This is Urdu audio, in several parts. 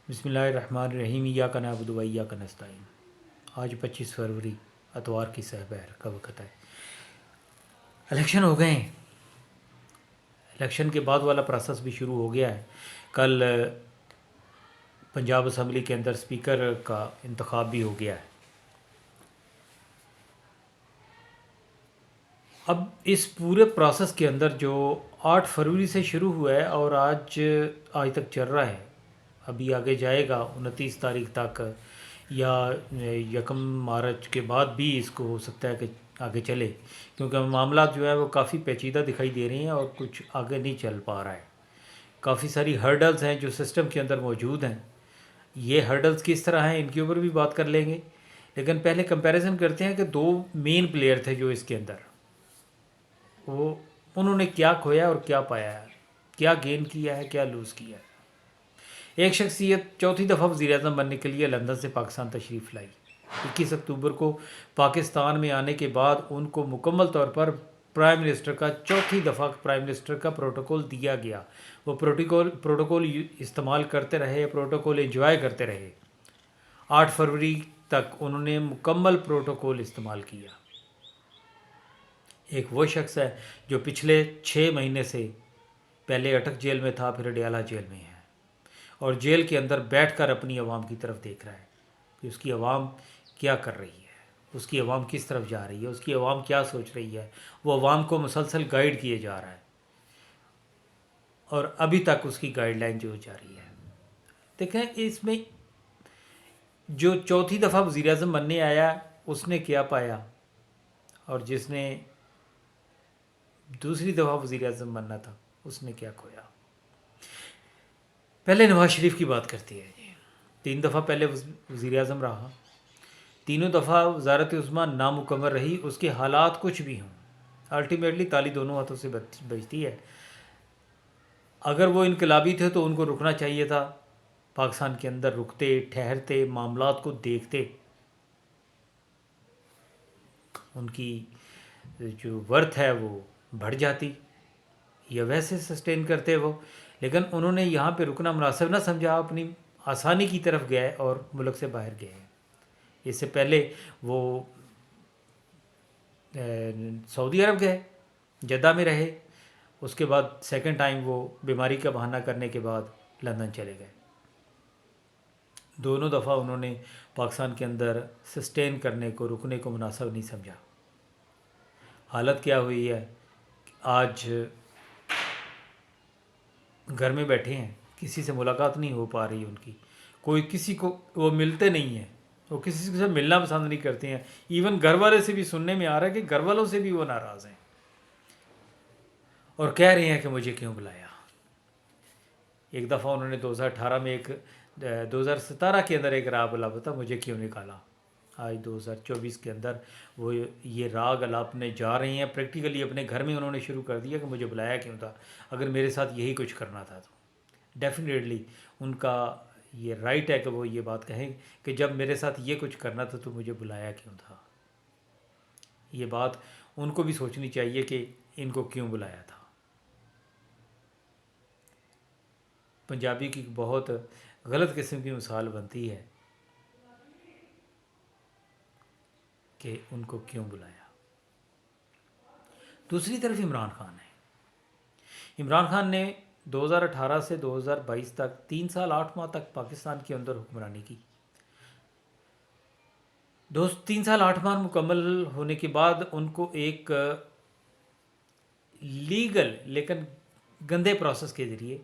بسم اللہ الرحمن الرحیم ایاک نعبد و ایاک نستعین۔ آج 25 فروری اتوار کی سحبہر کا وقت ہے۔ الیکشن ہو گئے ہیں، الیکشن کے بعد والا پروسیس بھی شروع ہو گیا ہے۔ کل پنجاب اسمبلی کے اندر اسپیکر کا انتخاب بھی ہو گیا ہے۔ اب اس پورے پروسیس کے اندر جو 8 فروری سے شروع ہوا ہے اور آج تک چل رہا ہے، ابھی آگے جائے گا 29 تاریخ تک، یا 1 مارچ کے بعد بھی اس کو ہو سکتا ہے کہ آگے چلے، کیونکہ معاملات جو ہے وہ کافی پیچیدہ دکھائی دے رہے ہیں اور کچھ آگے نہیں چل پا رہا ہے۔ کافی ساری ہرڈلز ہیں جو سسٹم کے اندر موجود ہیں۔ یہ ہرڈلز کس طرح ہیں ان کے اوپر بھی بات کر لیں گے، لیکن پہلے کمپیریزن کرتے ہیں کہ 2 مین پلیئر تھے جو اس کے اندر، وہ انہوں نے کیا کھویا اور کیا پایا ہے، کیا گین کیا ہے، کیا لوز کیا ہے۔ ایک شخصیت چوتھی دفعہ وزیر اعظم بننے کے لیے لندن سے پاکستان تشریف لائی۔ 21 اکتوبر کو پاکستان میں آنے کے بعد ان کو مکمل طور پر پرائم منسٹر کا چوتھی دفعہ پرائم منسٹر کا پروٹوکول دیا گیا۔ وہ پروٹوکول استعمال کرتے رہے، پروٹوکول انجوائے کرتے رہے۔ 8 فروری تک انہوں نے مکمل پروٹوکول استعمال کیا۔ ایک وہ شخص ہے جو پچھلے 6 مہینے سے پہلے اٹک جیل میں تھا، پھر اڈیالہ جیل میں ہے، اور جیل کے اندر بیٹھ کر اپنی عوام کی طرف دیکھ رہا ہے کہ اس کی عوام کیا کر رہی ہے، اس کی عوام کس طرف جا رہی ہے، اس کی عوام کیا سوچ رہی ہے۔ وہ عوام کو مسلسل گائیڈ کیے جا رہا ہے، اور ابھی تک اس کی گائیڈ لائن جو جاری ہے۔ دیکھیں اس میں جو چوتھی دفعہ وزیر اعظم بننے آیا اس نے کیا پایا، اور جس نے دوسری دفعہ وزیر اعظم بننا تھا اس نے کیا کھویا۔ پہلے نواز شریف کی بات کرتی ہے جی۔ 3 دفعہ پہلے وزیر اعظم رہا، تینوں دفعہ وزارت عظمیٰ نامکمل رہی، اس کے حالات کچھ بھی ہوں، الٹیمیٹلی تالی دونوں ہاتھوں سے بجتی ہے۔ اگر وہ انقلابی تھے تو ان کو رکنا چاہیے تھا، پاکستان کے اندر رکتے، ٹھہرتے، معاملات کو دیکھتے، ان کی جو ورتھ ہے وہ بڑھ جاتی، یا ویسے سسٹین کرتے وہ، لیکن انہوں نے یہاں پہ رکنا مناسب نہ سمجھا، اپنی آسانی کی طرف گئے اور ملک سے باہر گئے۔ اس سے پہلے وہ سعودی عرب گئے، جدہ میں رہے، اس کے بعد سیکنڈ ٹائم وہ بیماری کا بہانہ کرنے کے بعد لندن چلے گئے۔ دونوں دفعہ انہوں نے پاکستان کے اندر سسٹین کرنے کو، رکنے کو مناسب نہیں سمجھا۔ حالت کیا ہوئی ہے، آج گھر میں بیٹھے ہیں، کسی سے ملاقات نہیں ہو پا رہی ان کی، کوئی کسی کو، وہ ملتے نہیں ہیں، وہ کسی سے ملنا پسند نہیں کرتے ہیں۔ ایون گھر والے سے بھی سننے میں آ رہا ہے کہ گھر والوں سے بھی وہ ناراض ہیں، اور کہہ رہے ہیں کہ مجھے کیوں بلایا۔ ایک دفعہ انہوں نے 2018 میں 2017 کے اندر ایک راگ الاپا تھا، مجھے کیوں نکالا۔ آج 2024 کے اندر وہ یہ راگ الاپنے جا رہے ہیں، پریکٹیکلی اپنے گھر میں انہوں نے شروع کر دیا کہ مجھے بلایا کیوں تھا، اگر میرے ساتھ یہی کچھ کرنا تھا تو ڈیفینیٹلی ان کا یہ رائٹ ہے کہ وہ یہ بات کہیں کہ جب میرے ساتھ یہ کچھ کرنا تھا تو مجھے بلایا کیوں تھا۔ یہ بات ان کو بھی سوچنی چاہیے کہ ان کو کیوں بلایا تھا۔ پنجابی کی بہت غلط قسم کی مثال بنتی ہے کہ ان کو کیوں بلایا۔ دوسری طرف عمران خان ہے۔ عمران خان نے 2018 سے 2022 تک 3 سال 8 ماہ تک پاکستان کے اندر حکمرانی کی۔ 3 سال 8 ماہ مکمل ہونے کے بعد ان کو ایک لیگل لیکن گندے پروسیس کے ذریعے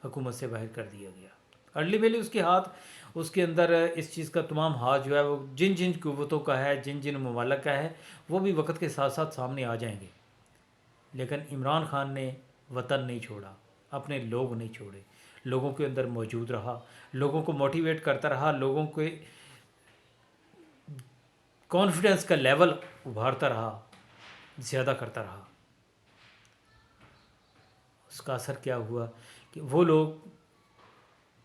حکومت سے باہر کر دیا گیا۔ الٹیمیٹلی اس کے ہاتھ، اس کے اندر اس چیز کا تمام ہاتھ جو ہے وہ جن جن قوتوں کا ہے، جن جن ممالک کا ہے، وہ بھی وقت کے ساتھ ساتھ سامنے آ جائیں گے۔ لیکن عمران خان نے وطن نہیں چھوڑا، اپنے لوگ نہیں چھوڑے، لوگوں کے اندر موجود رہا، لوگوں کو موٹیویٹ کرتا رہا، لوگوں کے کانفیڈنس کا لیول ابھارتا رہا، زیادہ کرتا رہا۔ اس کا اثر کیا ہوا کہ وہ لوگ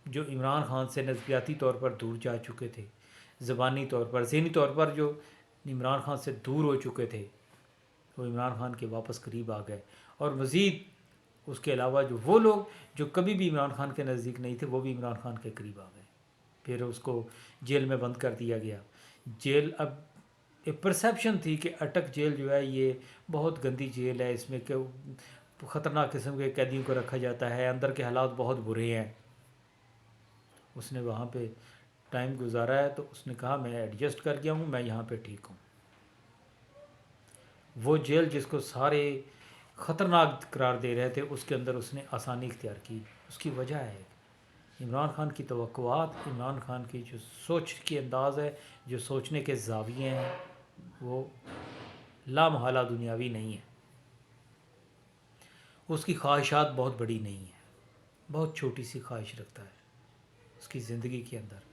جو عمران خان سے نظریاتی طور پر دور جا چکے تھے، زبانی طور پر، ذہنی طور پر جو عمران خان سے دور ہو چکے تھے، وہ عمران خان کے واپس قریب آ گئے، اور مزید اس کے علاوہ جو وہ لوگ جو کبھی بھی عمران خان کے نزدیک نہیں تھے وہ بھی عمران خان کے قریب آ گئے۔ پھر اس کو جیل میں بند کر دیا گیا. جیل اب ایک پرسیپشن تھی کہ اٹک جیل جو ہے یہ بہت گندی جیل ہے، اس میں کہ خطرناک قسم کے قیدیوں کو رکھا جاتا ہے، اندر کے حالات بہت برے ہیں. اس نے وہاں پہ ٹائم گزارا ہے تو اس نے کہا میں ایڈجسٹ کر گیا ہوں، میں یہاں پہ ٹھیک ہوں. وہ جیل جس کو سارے خطرناک قرار دے رہے تھے اس کے اندر اس نے آسانی اختیار کی. اس کی وجہ ہے عمران خان کی توقعات، عمران خان کی جو سوچ کی انداز ہے، جو سوچنے کے زاویے ہیں، وہ لامحالہ دنیاوی نہیں ہے. اس کی خواہشات بہت بڑی نہیں ہیں، بہت چھوٹی سی خواہش رکھتا ہے اس کی زندگی کے اندر.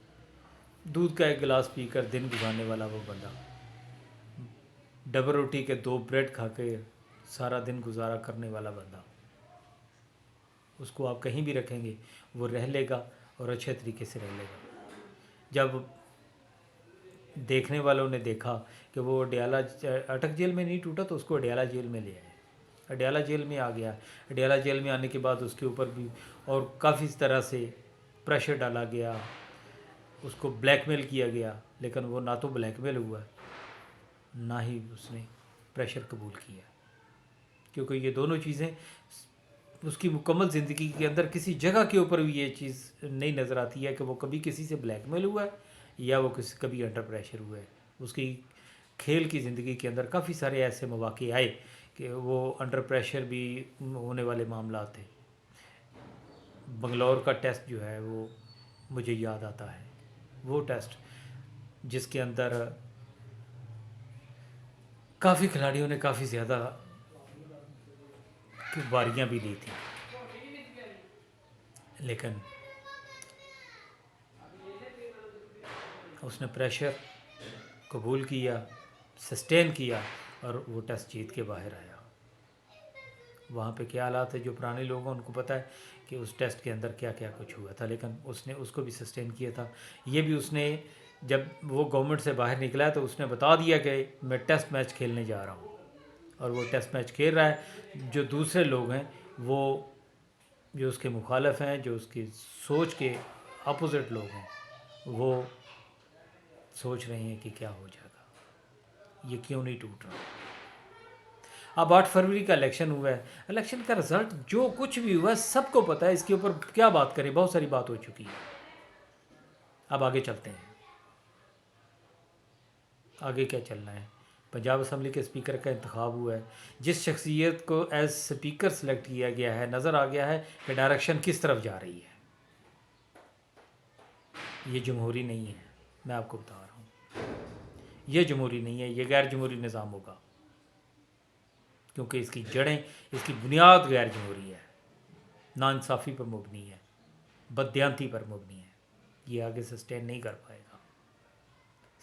دودھ کا ایک گلاس پی کر دن گزارنے والا وہ بندہ، ڈبل روٹی کے 2 بریڈ کھا کے سارا دن گزارا کرنے والا بندہ، اس کو آپ کہیں بھی رکھیں گے وہ رہ لے گا اور اچھے طریقے سے رہ لے گا. جب دیکھنے والوں نے دیکھا کہ وہ اڈیالہ اٹک جیل میں نہیں ٹوٹا تو اس کو اڈیالہ جیل میں لے آئے. اڈیالہ جیل میں آ گیا. اڈیالہ جیل میں آنے کے بعد اس کے اوپر بھی اور کافی طرح سے پریشر ڈالا گیا، اس کو بلیک میل کیا گیا، لیکن وہ نہ تو بلیک میل ہوا نہ ہی اس نے پریشر قبول کیا، کیونکہ یہ دونوں چیزیں اس کی مکمل زندگی کے اندر کسی جگہ کے اوپر بھی یہ چیز نہیں نظر آتی ہے کہ وہ کبھی کسی سے بلیک میل ہوا ہے یا وہ کبھی انڈر پریشر ہوا ہے. اس کی کھیل کی زندگی کے اندر کافی سارے ایسے مواقع آئے کہ وہ انڈر پریشر بھی ہونے والے معاملات تھے. بنگلور کا ٹیسٹ جو ہے وہ مجھے یاد آتا ہے، وہ ٹیسٹ جس کے اندر کافی کھلاڑیوں نے کافی زیادہ باریاں بھی لی تھیں، لیکن اس نے پریشر قبول کیا، سسٹین کیا اور وہ ٹیسٹ جیت کے باہر آیا. وہاں پہ کیا حالات ہے جو پرانے لوگ ہیں ان کو پتہ ہے کہ اس ٹیسٹ کے اندر کیا کیا کچھ ہوا تھا، لیکن اس نے اس کو بھی سسٹین کیا تھا. یہ بھی اس نے جب وہ گورنمنٹ سے باہر نکلا ہے تو اس نے بتا دیا کہ میں ٹیسٹ میچ کھیلنے جا رہا ہوں، اور وہ ٹیسٹ میچ کھیل رہا ہے. جو دوسرے لوگ ہیں وہ جو اس کے مخالف ہیں، جو اس کی سوچ کے اپوزٹ لوگ ہیں، وہ سوچ رہے ہیں کہ کیا ہو جائے گا، یہ کیوں نہیں ٹوٹ رہا. اب 8 فروری کا الیکشن ہوا ہے، الیکشن کا رزلٹ جو کچھ بھی ہوا ہے سب کو پتہ ہے، اس کے اوپر کیا بات کریں، بہت ساری بات ہو چکی ہے. اب آگے چلتے ہیں، آگے کیا چلنا ہے. پنجاب اسمبلی کے اسپیکر کا انتخاب ہوا ہے. جس شخصیت کو ایز اسپیکر سلیکٹ کیا گیا ہے، نظر آ گیا ہے کہ ڈائریکشن کس طرف جا رہی ہے. یہ جمہوری نہیں ہے، میں آپ کو بتا رہا ہوں، یہ جمہوری نہیں ہے، یہ غیر جمہوری نظام ہوگا، کیونکہ اس کی جڑیں، اس کی بنیاد غیر جمہوری ہے، ناانصافی پر مبنی ہے، بددیانتی پر مبنی ہے. یہ آگے سسٹین نہیں کر پائے گا.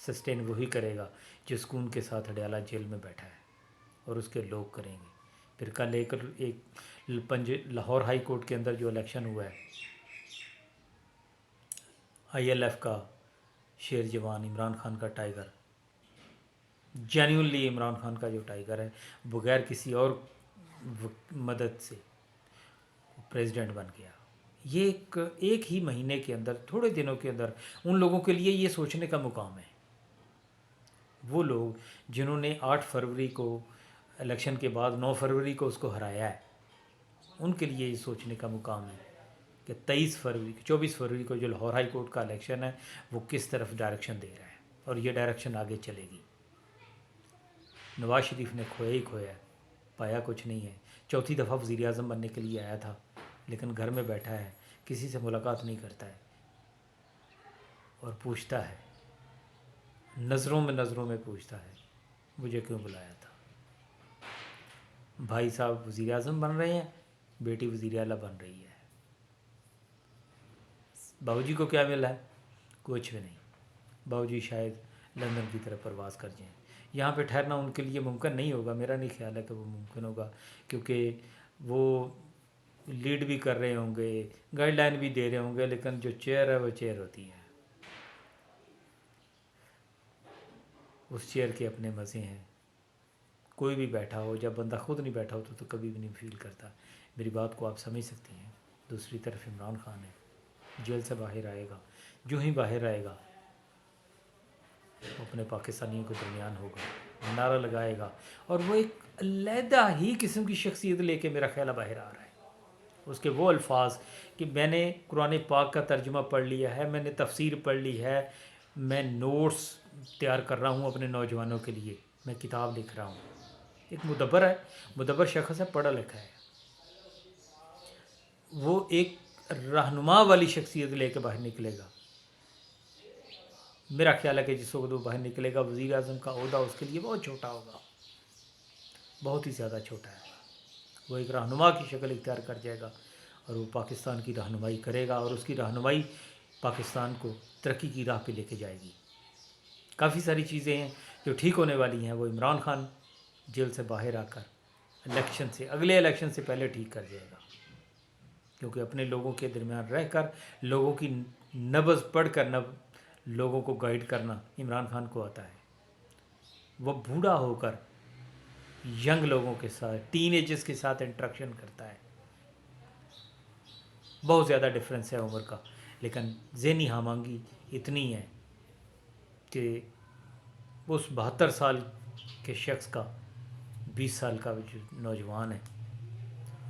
سسٹین وہی کرے گا جو سکون کے ساتھ اڈیالہ جیل میں بیٹھا ہے، اور اس کے لوگ کریں گے. پھر کل ایک لاہور ہائی کورٹ کے اندر جو الیکشن ہوا ہے، ILF کا شیر جوان عمران خان کا ٹائیگر، جینیونلی عمران خان کا جو ٹائیگر ہے، بغیر کسی اور مدد سے پریزیڈنٹ بن گیا. یہ ایک ہی مہینے کے اندر، تھوڑے دنوں کے اندر ان لوگوں کے لیے یہ سوچنے کا مقام ہے. وہ لوگ جنہوں نے 8 فروری کو الیکشن کے بعد 9 فروری کو اس کو ہرایا ہے، ان کے لیے یہ سوچنے کا مقام ہے کہ 24 فروری کو جو لاہور ہائی کورٹ کا الیکشن ہے وہ کس طرف ڈائریکشن دے رہا ہے، اور یہ ڈائریکشن آگے چلے گی. نواز شریف نے کھویا ہی کھویا ہے، پایا کچھ نہیں ہے. چوتھی دفعہ وزیر اعظم بننے کے لیے آیا تھا، لیکن گھر میں بیٹھا ہے، کسی سے ملاقات نہیں کرتا ہے، اور پوچھتا ہے، نظروں میں پوچھتا ہے مجھے کیوں بلایا تھا. بھائی صاحب وزیر اعظم بن رہے ہیں، بیٹی وزیر اعلیٰ بن رہی ہے. باؤ جی کو کیا ملا ہے؟ کچھ بھی نہیں. باؤ جی شاید لندن کی طرف پرواز کر جائیں. یہاں پہ ٹھہرنا ان کے لیے ممکن نہیں ہوگا، میرا نہیں خیال ہے کہ وہ ممکن ہوگا، کیونکہ وہ لیڈ بھی کر رہے ہوں گے، گائیڈ لائن بھی دے رہے ہوں گے، لیکن جو چیئر ہے وہ چیئر ہوتی ہے، اس چیئر کے اپنے مزے ہیں. کوئی بھی بیٹھا ہو، جب بندہ خود نہیں بیٹھا ہوتا تو کبھی بھی نہیں فیل کرتا. میری بات کو آپ سمجھ سکتی ہیں. دوسری طرف عمران خان ہے، جیل سے باہر آئے گا. جو ہی باہر آئے گا وہ اپنے پاکستانیوں کے درمیان ہوگا، نعرہ لگائے گا، اور وہ ایک علیحدہ ہی قسم کی شخصیت لے کے میرا خیال ہے باہر آ رہا ہے۔ اس کے وہ الفاظ کہ میں نے قرآن پاک کا ترجمہ پڑھ لیا ہے، میں نے تفسیر پڑھ لی ہے، میں نوٹس تیار کر رہا ہوں اپنے نوجوانوں کے لیے، میں کتاب لکھ رہا ہوں۔ ایک مدبر ہے، مدبر شخص ہے، پڑھا لکھا ہے، وہ ایک رہنما والی شخصیت لے کے باہر نکلے گا۔ میرا خیال ہے کہ جس وقت وہ باہر نکلے گا وزیر اعظم کا عہدہ اس کے لیے بہت چھوٹا ہوگا، بہت ہی زیادہ چھوٹا ہے۔ وہ ایک رہنما کی شکل اختیار کر جائے گا اور وہ پاکستان کی رہنمائی کرے گا، اور اس کی رہنمائی پاکستان کو ترقی کی راہ پہ لے کے جائے گی۔ کافی ساری چیزیں ہیں جو ٹھیک ہونے والی ہیں، وہ عمران خان جیل سے باہر آ کر اگلے الیکشن سے پہلے ٹھیک کر جائے گا، کیونکہ اپنے لوگوں کے درمیان رہ کر، لوگوں کی نبض پڑھ کر لوگوں کو گائیڈ کرنا عمران خان کو آتا ہے۔ وہ بوڑھا ہو کر ینگ لوگوں کے ساتھ، ٹین ایجز کے ساتھ انٹریکشن کرتا ہے۔ بہت زیادہ ڈفرینس ہے عمر کا، لیکن ذہنی ہمانگی اتنی ہے کہ اس 72 سال کے شخص کا 20 سال کا جو نوجوان ہے،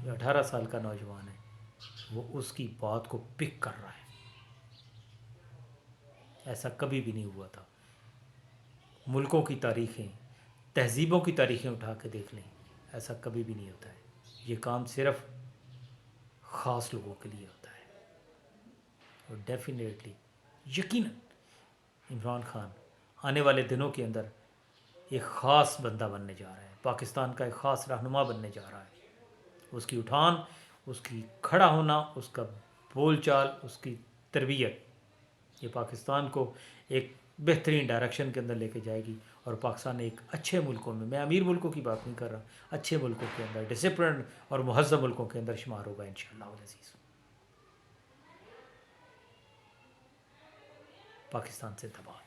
یا 18 سال کا نوجوان ہے، وہ اس کی بات کو پک کر رہا ہے۔ ایسا کبھی بھی نہیں ہوا تھا۔ ملکوں کی تاریخیں، تہذیبوں کی تاریخیں اٹھا کے دیکھ لیں، ایسا کبھی بھی نہیں ہوتا ہے۔ یہ کام صرف خاص لوگوں کے لیے ہوتا ہے، اور ڈیفینیٹلی یقیناً عمران خان آنے والے دنوں کے اندر ایک خاص بندہ بننے جا رہا ہے، پاکستان کا ایک خاص رہنما بننے جا رہا ہے۔ اس کی اٹھان، اس کی کھڑا ہونا، اس کا بول چال، اس کی تربیت، یہ پاکستان کو ایک بہترین ڈائریکشن کے اندر لے کے جائے گی، اور پاکستان ایک اچھے ملکوں میں امیر ملکوں کی بات نہیں کر رہا، اچھے ملکوں کے اندر، ڈسپلن اور مہذب ملکوں کے اندر شمار ہوگا انشاءاللہ العزیز۔ پاکستان سے زندہ باد۔